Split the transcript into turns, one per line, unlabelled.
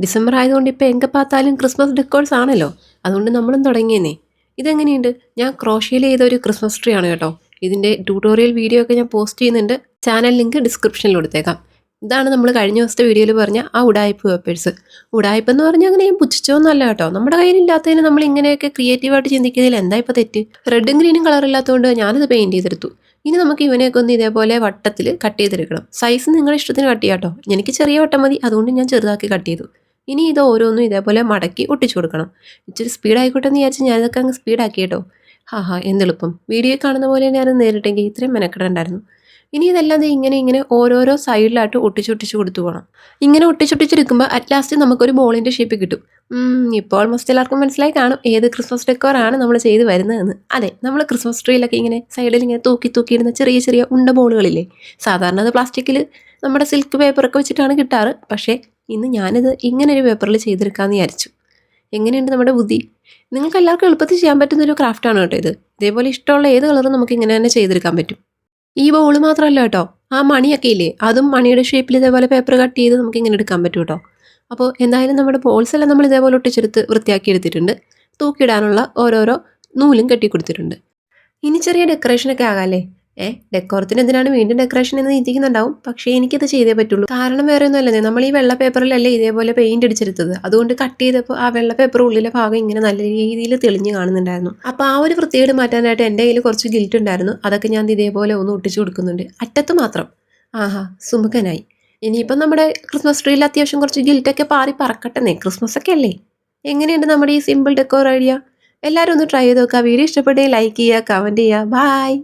December ആയതുകൊണ്ട് ഇപ്പോൾ എங்கே பார்த்தாലും Christmas decors ആണല്ലോ. അതുകൊണ്ട് നമ്മളും തുടങ്ങിയെന്നേ. ഇതെങ്ങനെയുണ്ട്? ഞാൻ ക്രോഷ്യയിൽ ചെയ്ത ഒരു ക്രിസ്മസ് ട്രീ ആണ് കേട്ടോ. ഇതിൻ്റെ ട്യൂട്ടോറിയൽ വീഡിയോ ഒക്കെ ഞാൻ പോസ്റ്റ് ചെയ്യുന്നുണ്ട്. ചാനൽ ലിങ്ക് ഡിസ്ക്രിപ്ഷനിൽ കൊടുത്തേക്കാം. ഇതാണ് നമ്മൾ കഴിഞ്ഞ ദിവസത്തെ വീഡിയോയിൽ പറഞ്ഞ ആ ഉടായ്പ പേപ്പേഴ്സ്. ഉടായ്പ എന്ന് പറഞ്ഞാൽ അങ്ങനെ ഞാൻ പുച്ഛിച്ചൊന്നുമല്ല കേട്ടോ. നമ്മുടെ കയ്യിലില്ലാത്തതിന് നമ്മൾ ഇങ്ങനെയൊക്കെ ക്രിയേറ്റീവായിട്ട് ചിന്തിക്കുന്നതിൽ എന്താ ഇപ്പോൾ തെറ്റ്? റെഡും ഗ്രീനും കളറില്ലാത്തതുകൊണ്ട് ഞാനത് പെയിൻറ്റ് ചെയ്തെടുത്തു. ഇനി നമുക്ക് ഇവനെയൊക്കെ ഒന്ന് ഇതേപോലെ വട്ടത്തിൽ കട്ട് ചെയ്തെടുക്കണം. സൈസ് നിങ്ങളുടെ ഇഷ്ടത്തിന് കട്ട് ചെയ്യാം കേട്ടോ. എനിക്ക് ചെറിയ വട്ടം മതി, അതുകൊണ്ട് ഞാൻ ചെറുതാക്കി കട്ട് ചെയ്തു. ഇനി ഇത് ഓരോന്നും ഇതേപോലെ മടക്കി ഒട്ടിച്ചു കൊടുക്കണം. ഇച്ചിരി സ്പീഡായിക്കോട്ടെ എന്ന് വിചാരിച്ച് ഞാനിതൊക്കെ അങ്ങ് സ്പീഡാക്കി കേട്ടോ. എന്തെളുപ്പം. വീഡിയോ കാണുന്ന പോലെ ഞാൻ നേരിട്ടെങ്കിൽ ഇത്രയും മെനക്കെടണ്ടായിരുന്നു. ഇനി ഇതെല്ലാം ഇങ്ങനെ ഓരോരോ സൈഡിലായിട്ട് ഒട്ടിച്ചൊട്ടിച്ച് കൊടുത്തു പോകണം. ഇങ്ങനെ ഒട്ടിച്ചൊട്ടിച്ചെടുക്കുമ്പോൾ അറ്റ് ലാസ്റ്റ് നമുക്കൊരു ബോളിൻ്റെ ഷേപ്പ് കിട്ടും. ഇപ്പോൾ ഓൾമോസ്റ്റ് എല്ലാവർക്കും മനസ്സിലായി കാണും ഏത് ക്രിസ്മസ് ഡെക്കോറാണ് നമ്മൾ ചെയ്ത് വരുന്നതെന്ന്. അതെ, നമ്മൾ ക്രിസ്മസ് ട്രീയിലൊക്കെ ഇങ്ങനെ സൈഡിൽ ഇങ്ങനെ തൂക്കിയിടുന്ന ചെറിയ ചെറിയ ഉണ്ട ബോളുകളില്ലേ. സാധാരണ അത് പ്ലാസ്റ്റിക്കിൽ നമ്മുടെ സിൽക്ക് പേപ്പറൊക്കെ വെച്ചിട്ടാണ് കിട്ടാറ്. പക്ഷേ ഇന്ന് ഞാനിത് ഇങ്ങനൊരു പേപ്പറിൽ ചെയ്തെടുക്കാമെന്ന് വിചാരിച്ചു. എങ്ങനെയുണ്ട് നമ്മുടെ ബുദ്ധി? നിങ്ങൾക്ക് എല്ലാവർക്കും എളുപ്പത്തിൽ ചെയ്യാൻ പറ്റുന്നൊരു ക്രാഫ്റ്റാണ് കേട്ടോ ഇത്. ഇതേപോലെ ഇഷ്ടമുള്ള ഏത് കളറും നമുക്ക് ഇങ്ങനെ തന്നെ ചെയ്തെടുക്കാൻ പറ്റും. ഈ ബോൾ മാത്രമല്ല കേട്ടോ, ആ മണിയൊക്കെ ഇല്ലേ, അതും മണിയുടെ ഷേപ്പിൽ ഇതേപോലെ പേപ്പർ കട്ട് ചെയ്ത് നമുക്ക് ഇങ്ങനെ എടുക്കാൻ പറ്റും കേട്ടോ. അപ്പോൾ എന്തായാലും നമ്മുടെ ബോൾസ് എല്ലാം നമ്മൾ ഇതേപോലെ ഒട്ടിച്ചെടുത്ത് വൃത്തിയാക്കി എടുത്തിട്ടുണ്ട്. തൂക്കിയിടാനുള്ള ഓരോരോ നൂലും കെട്ടി കൊടുത്തിട്ടുണ്ട്. ഇനി ചെറിയ ഡെക്കറേഷനൊക്കെ ആകാമല്ലേ. ഡെക്കോറത്തിന് എന്തിനാണ് വീണ്ടും ഡെക്കറേഷൻ എന്ന് ചിന്തിക്കുന്നുണ്ടാവും. പക്ഷേ എനിക്കത് ചെയ്തേ പറ്റുള്ളൂ. കാരണം വേറെ ഒന്നുമല്ലേ, നമ്മൾ ഈ വെള്ള പേപ്പറിലല്ലേ ഇതേപോലെ പെയിന്റ് അടിച്ചെടുത്തത്. അതുകൊണ്ട് കട്ട് ചെയ്തപ്പോൾ ആ വെള്ള പേപ്പർ ഉള്ളിലെ ഭാഗം ഇങ്ങനെ നല്ല രീതിയിൽ തെളിഞ്ഞ് കാണുന്നുണ്ടായിരുന്നു. അപ്പോൾ ആ ഒരു വൃത്തികേട് മാറ്റാനായിട്ട് എൻ്റെ കയ്യിൽ കുറച്ച് ഗിൽറ്റ് ഉണ്ടായിരുന്നു. അതൊക്കെ ഞാൻ ഇതേപോലെ ഒന്ന് ഒട്ടിച്ചു കൊടുക്കുന്നുണ്ട്, അറ്റത്ത് മാത്രം. സുമുഖനായി. ഇനിയിപ്പം നമ്മുടെ ക്രിസ്മസ് ട്രീയിൽ അത്യാവശ്യം കുറച്ച് ഗിൽറ്റൊക്കെ പാറി പറക്കട്ടെന്നേ, ക്രിസ്മസ് ഒക്കെ അല്ലേ. എങ്ങനെയുണ്ട് നമ്മുടെ ഈ സിമ്പിൾ ഡെക്കോർ ഐഡിയ? എല്ലാവരും ഒന്ന് ട്രൈ ചെയ്ത് നോക്കുക. വീഡിയോ ഇഷ്ടപ്പെട്ടെങ്കിൽ ലൈക്ക് ചെയ്യുക, കമൻറ്റ് ചെയ്യുക. ബൈ.